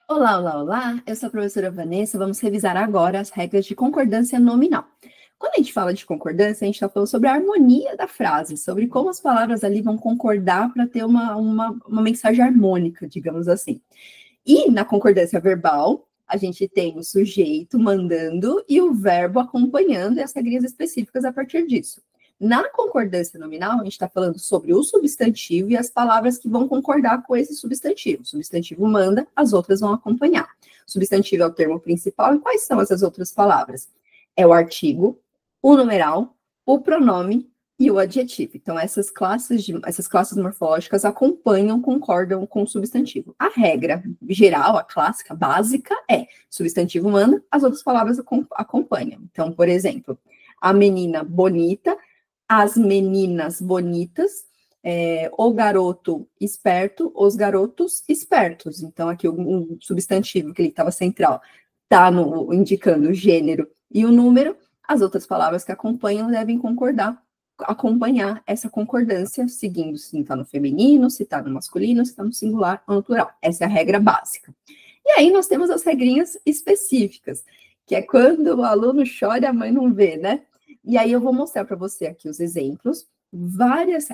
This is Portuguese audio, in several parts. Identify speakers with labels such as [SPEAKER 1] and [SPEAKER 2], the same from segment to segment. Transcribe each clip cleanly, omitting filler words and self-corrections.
[SPEAKER 1] Olá, olá, olá! Eu sou a professora Vanessa. Vamos revisar agora as regras de concordância nominal. Quando a gente fala de concordância, a gente está falando sobre a harmonia da frase, sobre como as palavras ali vão concordar para ter uma mensagem harmônica, digamos assim. E na concordância verbal, a gente tem o sujeito mandando e o verbo acompanhando, e as regrinhas específicas a partir disso. Na concordância nominal, a gente está falando sobre o substantivo e as palavras que vão concordar com esse substantivo. O substantivo manda, as outras vão acompanhar. O substantivo é o termo principal, e quais são essas outras palavras? É o artigo, o numeral, o pronome e o adjetivo. Então, essas classes morfológicas acompanham, concordam com o substantivo. A regra geral, a clássica, básica, é substantivo manda, as outras palavras acompanham. Então, por exemplo, a menina bonita, as meninas bonitas, o garoto esperto, os garotos espertos. Então, aqui o substantivo que ele estava central está indicando o gênero e o número. As outras palavras que acompanham devem acompanhar essa concordância, seguindo se está no feminino, se está no masculino, se está no singular ou no plural. Essa é a regra básica. E aí nós temos as regrinhas específicas, que é quando o aluno chora e a mãe não vê, né? E aí eu vou mostrar para você aqui os exemplos,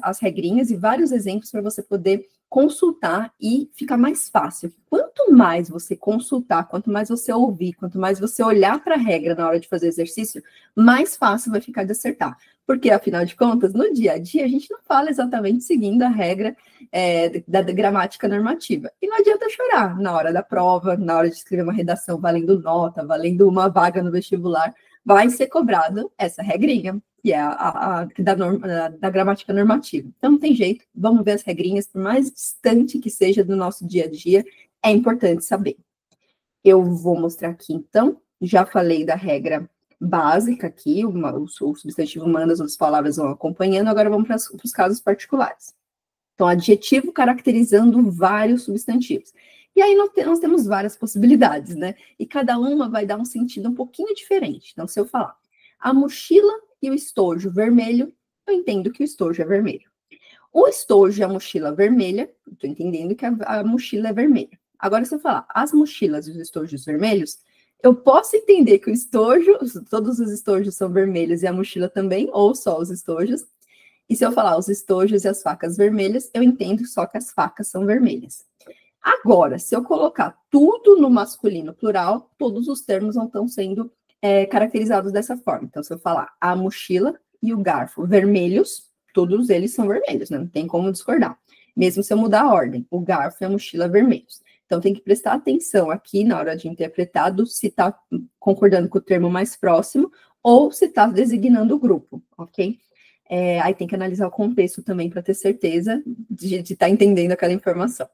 [SPEAKER 1] as regrinhas e vários exemplos para você poder consultar e ficar mais fácil. Quanto mais você consultar, quanto mais você ouvir, quanto mais você olhar para a regra na hora de fazer exercício, mais fácil vai ficar de acertar. Porque, afinal de contas, no dia a dia, a gente não fala exatamente seguindo a regra da gramática normativa. E não adianta chorar na hora da prova, na hora de escrever uma redação valendo nota, valendo uma vaga no vestibular, vai ser cobrado essa regrinha, que é da gramática normativa. Então, não tem jeito, vamos ver as regrinhas, por mais distante que seja do nosso dia a dia, é importante saber. Eu vou mostrar aqui, então, já falei da regra básica aqui, o substantivo manda, as outras palavras vão acompanhando, agora vamos para os casos particulares. Então, adjetivo caracterizando vários substantivos. E aí nós temos várias possibilidades, né? E cada uma vai dar um sentido um pouquinho diferente. Então, se eu falar a mochila e o estojo vermelho, eu entendo que o estojo é vermelho. O estojo e a mochila vermelha, eu estou entendendo que a mochila é vermelha. Agora, se eu falar as mochilas e os estojos vermelhos, eu posso entender que o estojo, todos os estojos são vermelhos e a mochila também, ou só os estojos. E se eu falar os estojos e as facas vermelhas, eu entendo só que as facas são vermelhas. Agora, se eu colocar tudo no masculino plural, todos os termos não estão sendo caracterizados dessa forma. Então, se eu falar a mochila e o garfo vermelhos, todos eles são vermelhos, né? Não tem como discordar. Mesmo se eu mudar a ordem, o garfo e a mochila vermelhos. Então, tem que prestar atenção aqui na hora de interpretar se está concordando com o termo mais próximo ou se está designando o grupo, ok? Aí tem que analisar o contexto também para ter certeza de estar entendendo aquela informação.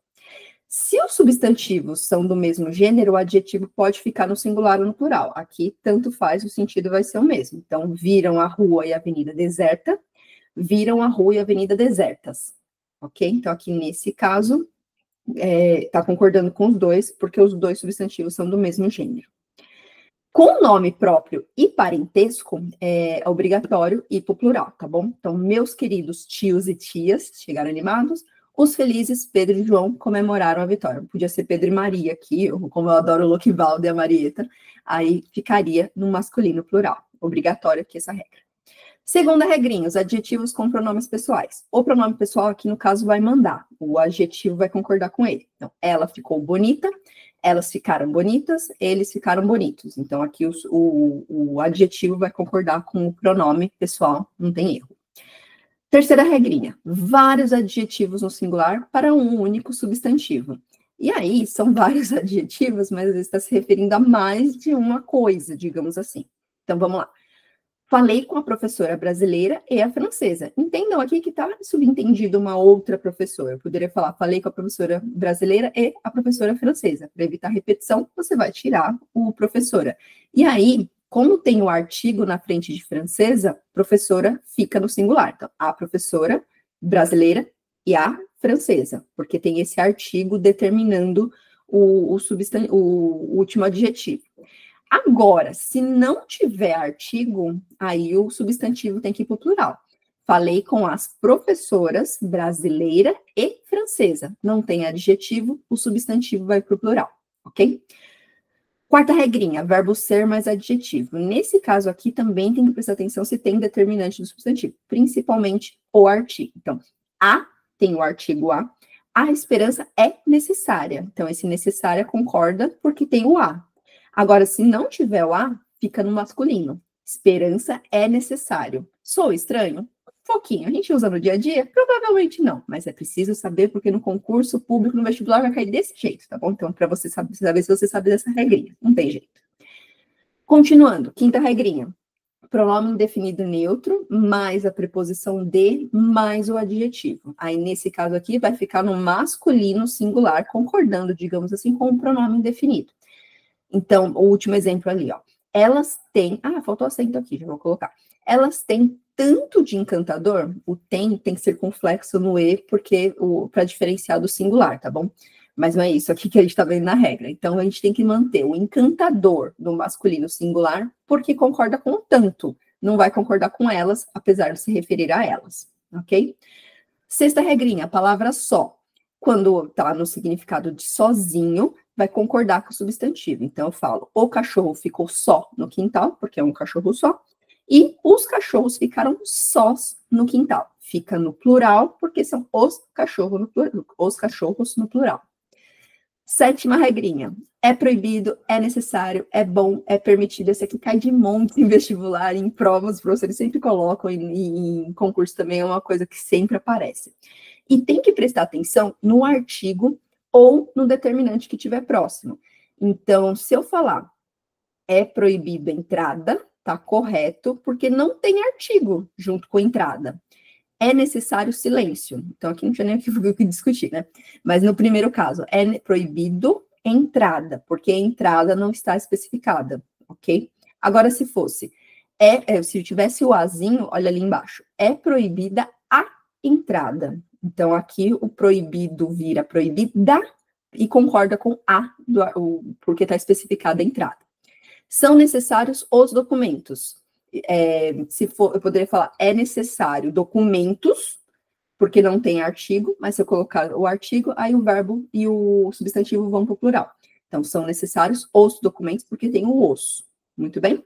[SPEAKER 1] Se os substantivos são do mesmo gênero, o adjetivo pode ficar no singular ou no plural. Aqui, tanto faz, o sentido vai ser o mesmo. Então, viram a rua e a avenida deserta, viram a rua e a avenida desertas. Ok? Então, aqui nesse caso, está concordando com os dois, porque os dois substantivos são do mesmo gênero. Com nome próprio e parentesco, é obrigatório ir para o plural, tá bom? Então, meus queridos tios e tias, chegaram animados, os felizes Pedro e João comemoraram a vitória. Podia ser Pedro e Maria aqui, como eu adoro o Loquivaldo e a Marieta, aí ficaria no masculino plural. Obrigatório aqui essa regra. Segunda regrinha, os adjetivos com pronomes pessoais. O pronome pessoal aqui, no caso, vai mandar. O adjetivo vai concordar com ele. Então, ela ficou bonita, elas ficaram bonitas, eles ficaram bonitos. Então, aqui o adjetivo vai concordar com o pronome pessoal, não tem erro. Terceira regrinha, vários adjetivos no singular para um único substantivo. E aí, são vários adjetivos, mas ele está se referindo a mais de uma coisa, digamos assim. Então, vamos lá. Falei com a professora brasileira e a francesa. Entendam aqui que está subentendido uma outra professora. Eu poderia falar, falei com a professora brasileira e a professora francesa. Para evitar repetição, você vai tirar o professora. E aí, como tem o artigo na frente de francesa, professora fica no singular. Então, a professora brasileira e a francesa, porque tem esse artigo determinando o último adjetivo. Agora, se não tiver artigo, aí o substantivo tem que ir para o plural. Falei com as professoras brasileira e francesa. Não tem adjetivo, o substantivo vai para o plural, ok? Quarta regrinha, verbo ser mais adjetivo. Nesse caso aqui também tem que prestar atenção se tem determinante do substantivo, principalmente o artigo. Então, a tem o artigo a esperança é necessária. Então, esse necessária concorda porque tem o a. Agora, se não tiver o a, fica no masculino. Esperança é necessário. Sou estranho? Um pouquinho. A gente usa no dia a dia? Provavelmente não, mas é preciso saber porque no concurso público, no vestibular, vai cair desse jeito, tá bom? Então, para você saber se você sabe dessa regrinha. Não tem jeito. Continuando, quinta regrinha. Pronome indefinido neutro, mais a preposição de, mais o adjetivo. Aí, nesse caso aqui, vai ficar no masculino singular, concordando, digamos assim, com o pronome indefinido. Então, o último exemplo ali, ó. Elas têm... Ah, faltou acento aqui, já vou colocar. Elas têm tanto de encantador, o tem que ser com flexo no e, porque para diferenciar do singular, tá bom? Mas não é isso aqui que a gente está vendo na regra. Então, a gente tem que manter o encantador no masculino singular, porque concorda com o tanto. Não vai concordar com elas, apesar de se referir a elas, ok? Sexta regrinha, a palavra só. Quando está no significado de sozinho, vai concordar com o substantivo. Então, eu falo, o cachorro ficou só no quintal, porque é um cachorro só, e os cachorros ficaram sós no quintal. Fica no plural, porque são os cachorros no plural. Sétima regrinha. É proibido, é necessário, é bom, é permitido. Esse aqui cai de monte em vestibular, em provas, os professores sempre colocam, em concurso também é uma coisa que sempre aparece. E tem que prestar atenção no artigo ou no determinante que estiver próximo. Então, se eu falar é proibido a entrada, tá correto, porque não tem artigo junto com a entrada. É necessário silêncio. Então, aqui não tinha nem o que discutir, né? Mas no primeiro caso, é proibido entrada, porque a entrada não está especificada, ok? Agora, se fosse, se tivesse o azinho, olha ali embaixo, é proibida a entrada. Então, aqui o proibido vira proibida e concorda com a, porque está especificada a entrada. São necessários os documentos. Se for, eu poderia falar, é necessário documentos, porque não tem artigo, mas se eu colocar o artigo, aí o verbo e o substantivo vão para o plural. Então, são necessários os documentos, porque tem o os. Muito bem?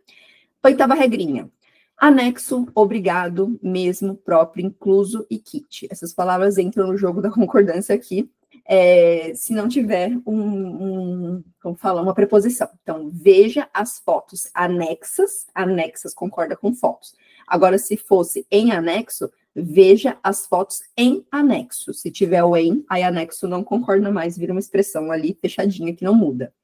[SPEAKER 1] Oitava regrinha. Anexo, obrigado, mesmo, próprio, incluso e kit. Essas palavras entram no jogo da concordância aqui, se não tiver como fala, uma preposição. Então, veja as fotos anexas concorda com fotos. Agora, se fosse em anexo, veja as fotos em anexo. Se tiver o em, aí anexo não concorda mais, vira uma expressão ali fechadinha que não muda.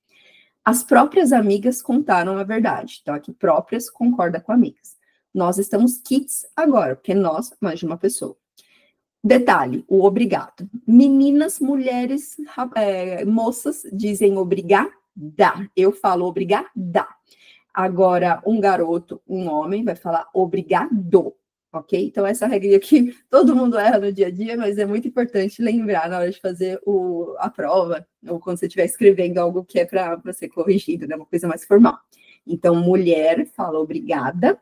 [SPEAKER 1] As próprias amigas contaram a verdade. Então, aqui próprias concorda com amigas. Nós estamos kits agora, porque nós, mais de uma pessoa. Detalhe, o obrigado. Meninas, mulheres, moças dizem obrigada. Eu falo obrigada. Agora, um garoto, um homem, vai falar obrigado, ok? Então, essa regra aqui, todo mundo erra no dia a dia, mas é muito importante lembrar na hora de fazer a prova, ou quando você estiver escrevendo algo que é para ser corrigido, né? Uma coisa mais formal. Então, mulher fala obrigada,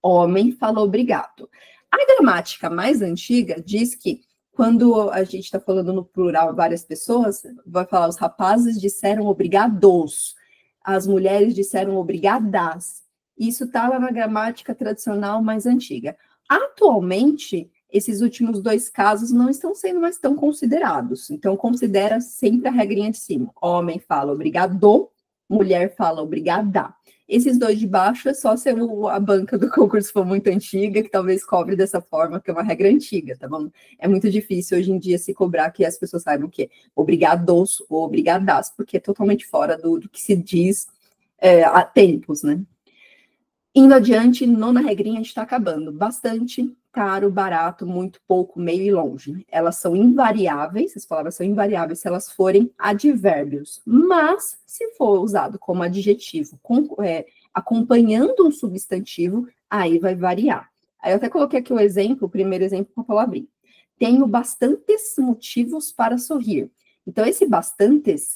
[SPEAKER 1] homem fala obrigado. A gramática mais antiga diz que quando a gente está falando no plural várias pessoas, vai falar os rapazes disseram obrigados, as mulheres disseram obrigadas. Isso está lá na gramática tradicional mais antiga. Atualmente, esses últimos dois casos não estão sendo mais tão considerados. Então, considera sempre a regrinha de cima. Homem fala obrigado, mulher fala obrigada. Esses dois de baixo é só se a banca do concurso for muito antiga, que talvez cobre dessa forma, que é uma regra antiga, tá bom? É muito difícil hoje em dia se cobrar que as pessoas saibam o que é obrigados ou obrigadas, porque é totalmente fora do que se diz há tempos, né? Indo adiante, nona regrinha, a gente está acabando. Bastante, caro, barato, muito, pouco, meio e longe. Elas são invariáveis, as palavras são invariáveis se elas forem advérbios. Mas, se for usado como adjetivo, acompanhando um substantivo, aí vai variar. Aí eu até coloquei aqui o primeiro exemplo com a palavrinha. Tenho bastantes motivos para sorrir. Então, esse bastantes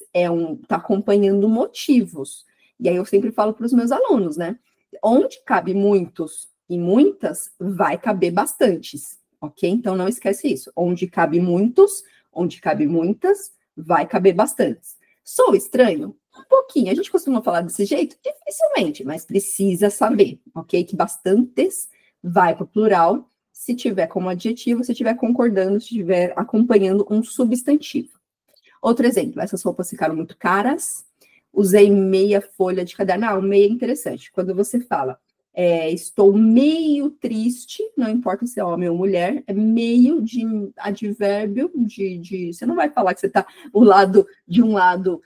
[SPEAKER 1] tá acompanhando motivos. E aí eu sempre falo para os meus alunos, né? Onde cabe muitos e muitas, vai caber bastantes, ok? Então, não esquece isso. Onde cabe muitos, onde cabe muitas, vai caber bastantes. Sou estranho? Um pouquinho. A gente costuma falar desse jeito? Dificilmente, mas precisa saber, ok? Que bastantes vai para o plural se tiver como adjetivo, se estiver concordando, se estiver acompanhando um substantivo. Outro exemplo, essas roupas ficaram muito caras, usei meia folha de caderno. Ah, meia é interessante. Quando você fala, estou meio triste, não importa se é homem ou mulher, é meio de advérbio, você não vai falar que você está de um lado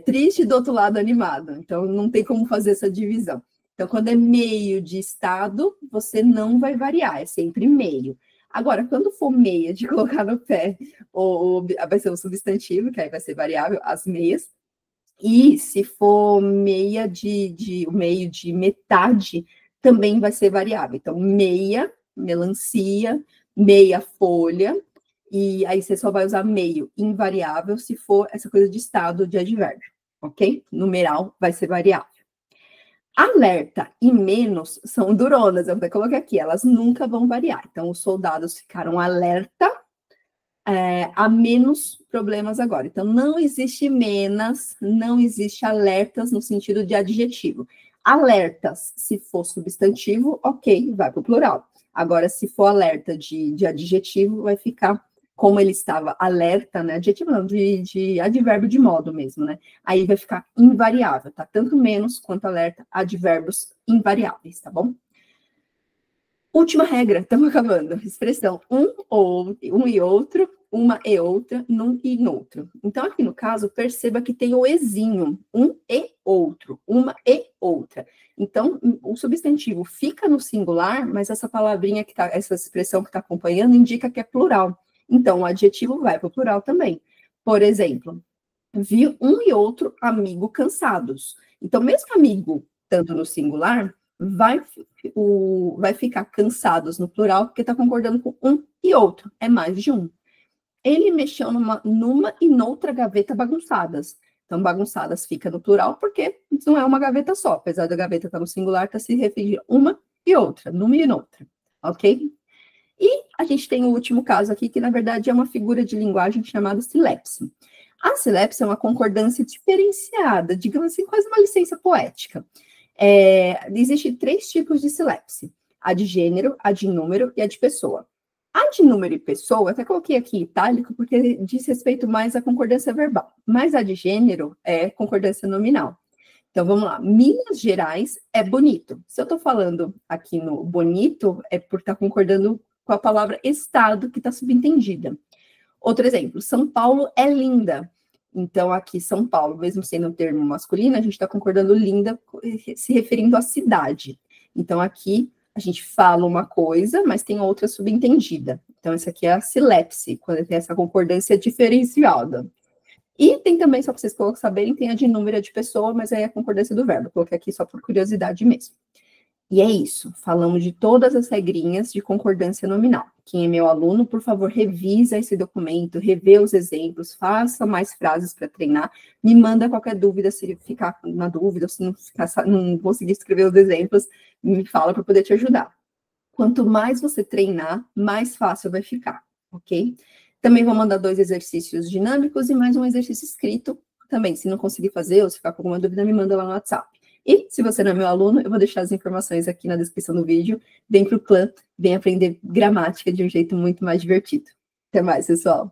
[SPEAKER 1] triste e do outro lado animado. Então, não tem como fazer essa divisão. Então, quando é meio de estado, você não vai variar, é sempre meio. Agora, quando for meia de colocar no pé, ou vai ser um substantivo, que aí vai ser variável, as meias. E se for meia o meio de metade, também vai ser variável. Então, meia, melancia, meia folha, e aí você só vai usar meio invariável se for essa coisa de estado de advérbio, ok? Numeral vai ser variável. Alerta e menos são duronas, eu vou colocar aqui, elas nunca vão variar. Então, os soldados ficaram alerta, há menos problemas agora. Então, não existe menos, não existe alertas no sentido de adjetivo. Alertas, se for substantivo, ok, vai para o plural. Agora, se for alerta de adjetivo, vai ficar como ele estava alerta, né? Adjetivo não, de advérbio de modo mesmo, né? Aí vai ficar invariável, tá? Tanto menos quanto alerta, advérbios invariáveis, tá bom? Última regra, estamos acabando. Expressão um e outro, uma e outra, num e noutro. Então, aqui no caso, perceba que tem o ezinho, um e outro, uma e outra. Então, o substantivo fica no singular, mas essa palavrinha que tá, essa expressão que está acompanhando indica que é plural. Então, o adjetivo vai para o plural também. Por exemplo, vi um e outro amigo cansados. Então, mesmo amigo estando no singular, vai ficar cansados no plural, porque está concordando com um e outro, é mais de um. Ele mexeu numa e noutra gaveta bagunçadas. Então, bagunçadas fica no plural, porque não é uma gaveta só, apesar da gaveta estar no singular, está se referindo a uma e outra, numa e noutra, ok? E a gente tem o último caso aqui, que na verdade é uma figura de linguagem chamada silepse. A silepse é uma concordância diferenciada, digamos assim, quase uma licença poética. Existem 3 tipos de silepse: a de gênero, a de número e a de pessoa. A de número e pessoa, até coloquei aqui em itálico, porque diz respeito mais à concordância verbal, mas a de gênero é concordância nominal. Então, vamos lá. Minas Gerais é bonito. Se eu estou falando aqui no bonito, é por estar concordando com a palavra estado, que está subentendida. Outro exemplo, São Paulo é linda. Então, aqui, São Paulo, mesmo sendo um termo masculino, a gente está concordando linda, se referindo à cidade. Então, aqui, a gente fala uma coisa, mas tem outra subentendida. Então, essa aqui é a silepse, quando tem essa concordância diferenciada. E tem também, só para vocês saberem, tem a de número e a de pessoa, mas aí é a concordância do verbo. Coloquei aqui só por curiosidade mesmo. E é isso, falamos de todas as regrinhas de concordância nominal. Quem é meu aluno, por favor, revisa esse documento, revê os exemplos, faça mais frases para treinar, me manda qualquer dúvida, se ficar na dúvida, ou se não conseguir escrever os exemplos, me fala para poder te ajudar. Quanto mais você treinar, mais fácil vai ficar, ok? Também vou mandar 2 exercícios dinâmicos e mais um exercício escrito também. Se não conseguir fazer ou se ficar com alguma dúvida, me manda lá no WhatsApp. E, se você não é meu aluno, eu vou deixar as informações aqui na descrição do vídeo. Vem para o clã, vem aprender gramática de um jeito muito mais divertido. Até mais, pessoal!